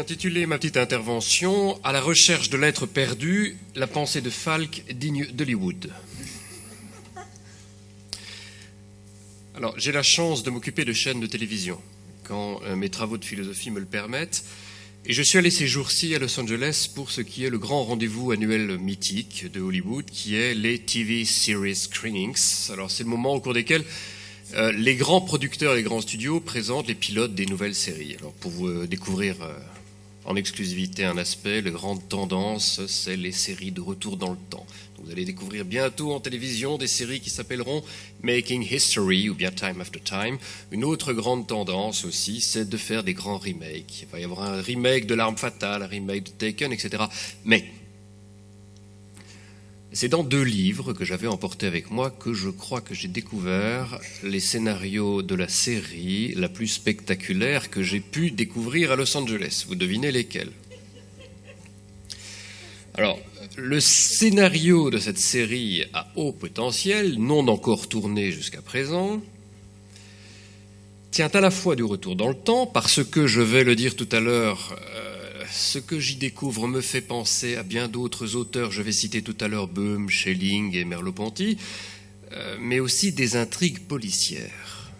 intitulé ma petite intervention « À la recherche de l'être perdu, la pensée de Falk digne d'Hollywood ». Alors, j'ai la chance de m'occuper de chaînes de télévision, quand mes travaux de philosophie me le permettent, et je suis allé ces jours-ci à Los Angeles pour ce qui est le grand rendez-vous annuel mythique de Hollywood, qui est les TV Series Screenings. Alors, c'est le moment au cours desquels les grands producteurs et les grands studios présentent les pilotes des nouvelles séries. Alors, pour vous découvrir en exclusivité un aspect, la grande tendance, c'est les séries de retour dans le temps. Vous allez découvrir bientôt en télévision des séries qui s'appelleront Making History ou bien Time After Time. Une autre grande tendance aussi, c'est de faire des grands remakes. Il va y avoir un remake de L'Arme Fatale, un remake de Taken, etc. Mais c'est dans 2 livres que j'avais emportés avec moi que je crois que j'ai découvert les scénarios de la série la plus spectaculaire que j'ai pu découvrir à Los Angeles. Vous devinez lesquels? Alors, le scénario de cette série à haut potentiel, non encore tourné jusqu'à présent, tient à la fois du retour dans le temps, parce que, je vais le dire tout à l'heure, ce que j'y découvre me fait penser à bien d'autres auteurs, je vais citer tout à l'heure Böhm, Schelling et Merleau-Ponty, mais aussi des intrigues policières.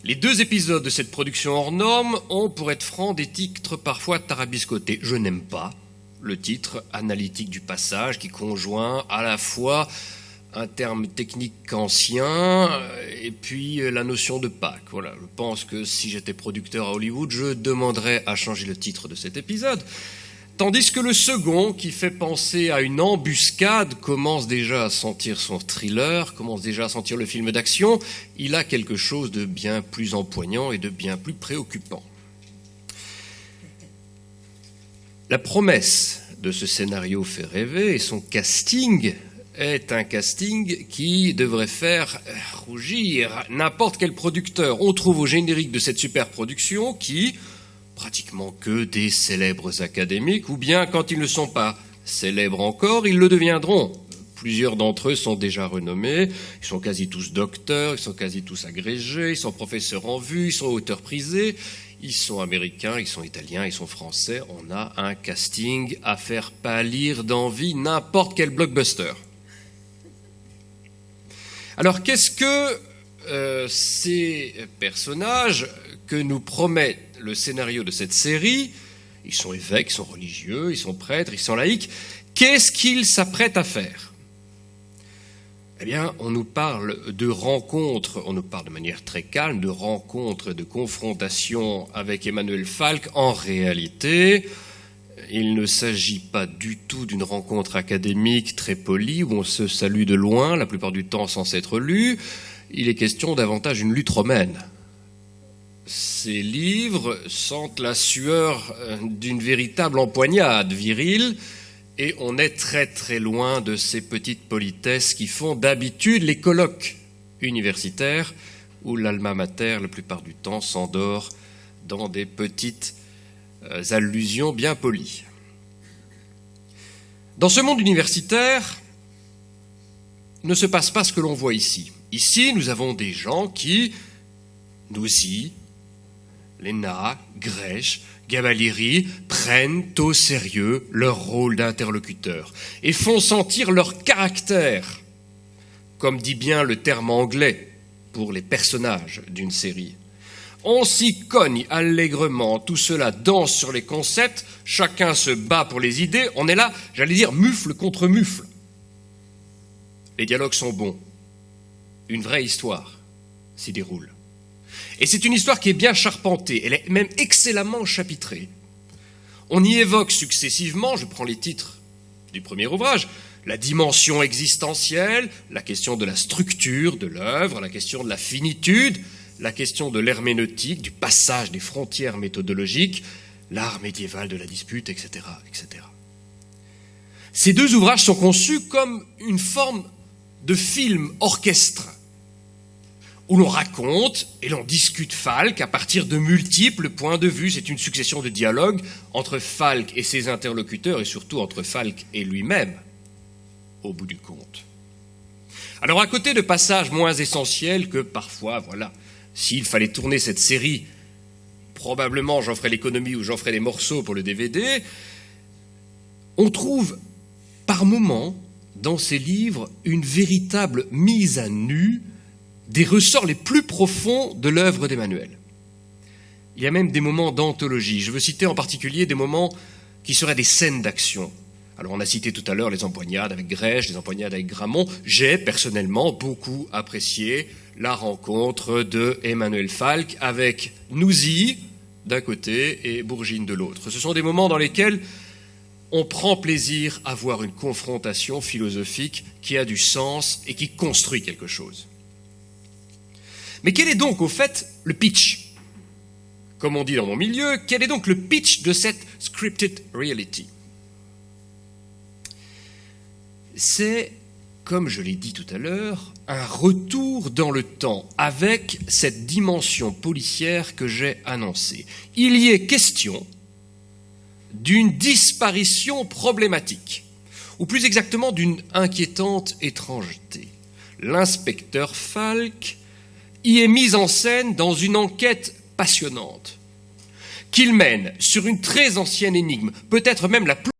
Les 2 épisodes de cette production hors norme ont, pour être franc, des titres parfois tarabiscotés. Je n'aime pas le titre analytique du passage qui conjoint à la fois un terme technique ancien et puis la notion de Pâques. Voilà, je pense que si j'étais producteur à Hollywood, je demanderais à changer le titre de cet épisode. Tandis que le second, qui fait penser à une embuscade, commence déjà à sentir son thriller, commence déjà à sentir le film d'action. Il a quelque chose de bien plus empoignant et de bien plus préoccupant. La promesse de ce scénario fait rêver et son casting est un casting qui devrait faire rougir n'importe quel producteur. On trouve au générique de cette super production qui, pratiquement que des célèbres académiques, ou bien quand ils ne sont pas célèbres encore, ils le deviendront. Plusieurs d'entre eux sont déjà renommés, ils sont quasi tous docteurs, ils sont quasi tous agrégés, ils sont professeurs en vue, ils sont auteurs prisés, ils sont américains, ils sont italiens, ils sont français. On a un casting à faire pâlir d'envie n'importe quel blockbuster. Alors qu'est-ce que ces personnages que nous promet le scénario de cette série, ils sont évêques, ils sont religieux, ils sont prêtres, ils sont laïcs, qu'est-ce qu'ils s'apprêtent à faire? Eh bien, on nous parle de rencontres, on nous parle de manière très calme, de rencontres, de confrontations avec Emmanuel Falk. En réalité, il ne s'agit pas du tout d'une rencontre académique très polie où on se salue de loin, la plupart du temps sans s'être lu. Il est question davantage d'une lutte romaine. Ces livres sentent la sueur d'une véritable empoignade virile et on est très très loin de ces petites politesses qui font d'habitude les colloques universitaires où l'alma mater, la plupart du temps, s'endort dans des petites allusions bien polies. Dans ce monde universitaire, ne se passe pas ce que l'on voit ici. Ici, nous avons des gens qui, Nousy, Léna, Grèche, Gabalieri, prennent au sérieux leur rôle d'interlocuteur et font sentir leur caractère, comme dit bien le terme anglais pour les personnages d'une série. On s'y cogne allègrement, tout cela danse sur les concepts, chacun se bat pour les idées, on est là, j'allais dire, mufle contre mufle. Les dialogues sont bons, une vraie histoire s'y déroule. Et c'est une histoire qui est bien charpentée, elle est même excellemment chapitrée. On y évoque successivement, je prends les titres du premier ouvrage, la dimension existentielle, la question de la structure de l'œuvre, la question de la finitude, la question de l'herméneutique, du passage des frontières méthodologiques, l'art médiéval de la dispute, etc., etc. Ces 2 ouvrages sont conçus comme une forme de film orchestre, où l'on raconte et l'on discute Falk à partir de multiples points de vue. C'est une succession de dialogues entre Falk et ses interlocuteurs, et surtout entre Falk et lui-même, au bout du compte. Alors, à côté de passages moins essentiels que parfois, voilà, s'il fallait tourner cette série probablement j'en ferai l'économie ou j'en ferai des morceaux pour le DVD, on trouve par moments dans ces livres une véritable mise à nu des ressorts les plus profonds de l'œuvre d'Emmanuel. Il y a même des moments d'anthologie. Je veux citer en particulier des moments qui seraient des scènes d'action. Alors on a cité tout à l'heure les empoignades avec Grèche, les empoignades avec Gramont. J'ai personnellement beaucoup apprécié la rencontre de Emmanuel Falk avec Nouzille d'un côté et Bourgine de l'autre. Ce sont des moments dans lesquels on prend plaisir à voir une confrontation philosophique qui a du sens et qui construit quelque chose. Mais quel est donc au fait le pitch ? Comme on dit dans mon milieu, quel est donc le pitch de cette scripted reality ? C'est, comme je l'ai dit tout à l'heure, un retour dans le temps avec cette dimension policière que j'ai annoncée. Il y est question d'une disparition problématique, ou plus exactement d'une inquiétante étrangeté. L'inspecteur Falk y est mis en scène dans une enquête passionnante qu'il mène sur une très ancienne énigme, peut-être même la plus